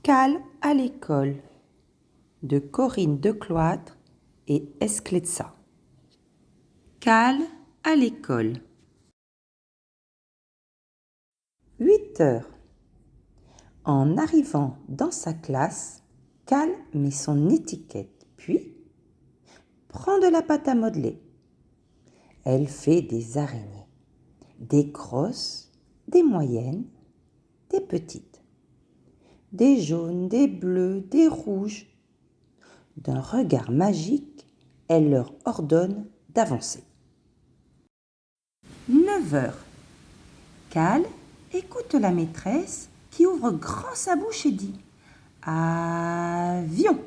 Cal à l'école de Corinne Decloître et Escletsa. Cal à l'école. 8 heures. En arrivant dans sa classe, Cal met son étiquette, puis prend de la pâte à modeler. Elle fait des araignées, des grosses, des moyennes, des petites, des jaunes, des bleus, des rouges. D'un regard magique, elle leur ordonne d'avancer. 9 heures. Cal écoute la maîtresse qui ouvre grand sa bouche et dit « Avion,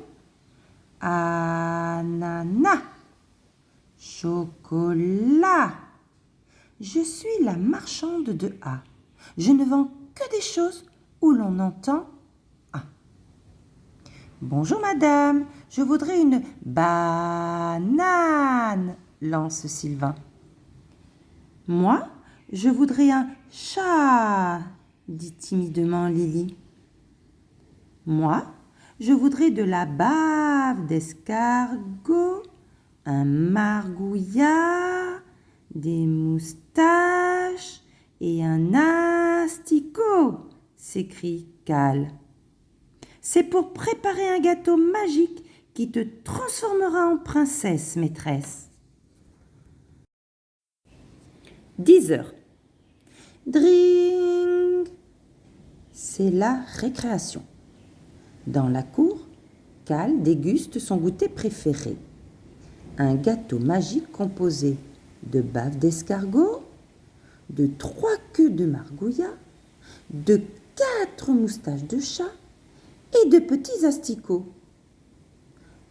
ananas, chocolat. Je suis la marchande de A. Je ne vends que des choses où l'on entend A. Bonjour madame, je voudrais une banane, lance Sylvain. Moi, je voudrais un chat, dit timidement Lily. Moi, je voudrais de la bave d'escargot, un margouillat, des moustaches et un asticot, s'écrie Cal. C'est pour préparer un gâteau magique qui te transformera en princesse, maîtresse. 10 heures. Dring! C'est la récréation. Dans la cour, Cal déguste son goûter préféré. Un gâteau magique composé de bave d'escargot, de 3 queues de margouillat, de 4 moustaches de chat et de petits asticots.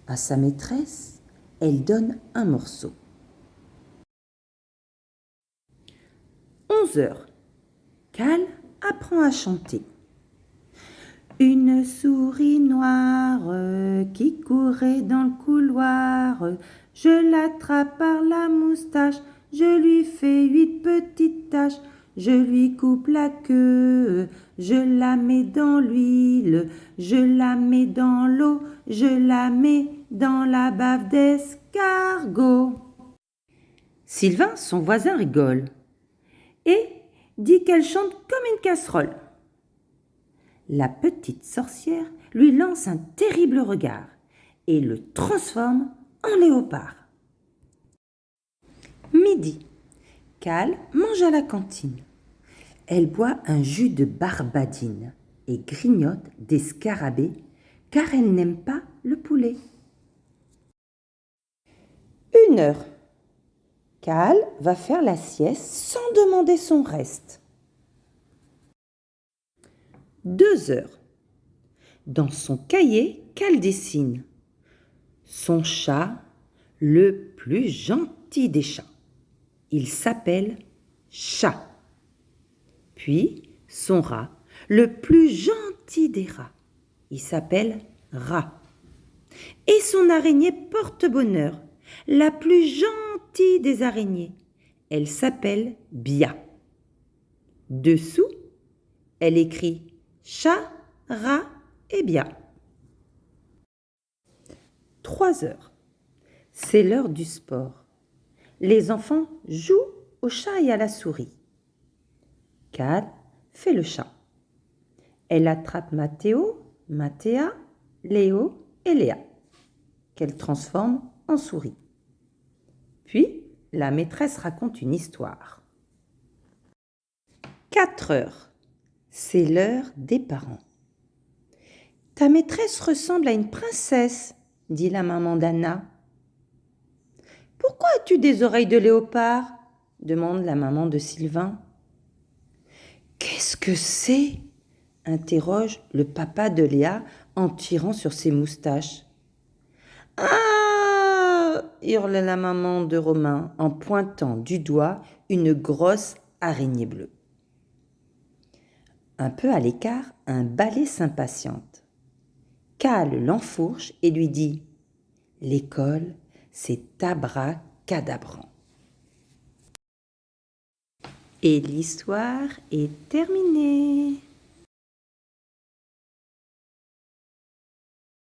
À sa maîtresse, elle donne un morceau. 11 heures. Cal apprend à chanter. Une souris noire qui courait dans le couloir. Je l'attrape par la moustache, je lui fais 8 petites taches. Je lui coupe la queue, je la mets dans l'huile, je la mets dans l'eau, je la mets dans la bave d'escargot. Sylvain, son voisin, rigole et dit qu'elle chante comme une casserole. La petite sorcière lui lance un terrible regard et le transforme en léopard. Midi. Cal mange à la cantine. Elle boit un jus de barbadine et grignote des scarabées car elle n'aime pas le poulet. 1 heure. Cal va faire la sieste sans demander son reste. 2 heures. Dans son cahier, Cal dessine son chat, le plus gentil des chats. Il s'appelle Chat. Puis son rat, le plus gentil des rats. Il s'appelle Rat. Et son araignée porte-bonheur, la plus gentille des araignées. Elle s'appelle Bia. Dessous, elle écrit Chat, Rat et Bia. 3 heures. C'est l'heure du sport. Les enfants jouent au chat et à la souris. Cal fait le chat. Elle attrape Mathéo, Mathéa, Léo et Léa, qu'elle transforme en souris. Puis, la maîtresse raconte une histoire. 4 heures. C'est l'heure des parents. Ta maîtresse ressemble à une princesse, dit la maman d'Anna. Pourquoi as-tu des oreilles de léopard ? Demande la maman de Sylvain. Qu'est-ce que c'est ? Interroge le papa de Léa en tirant sur ses moustaches. Ah ! Hurle la maman de Romain en pointant du doigt une grosse araignée bleue. Un peu à l'écart, un balai s'impatiente. Cal l'enfourche et lui dit « L'école, c'est abracadabrant. » Et l'histoire est terminée.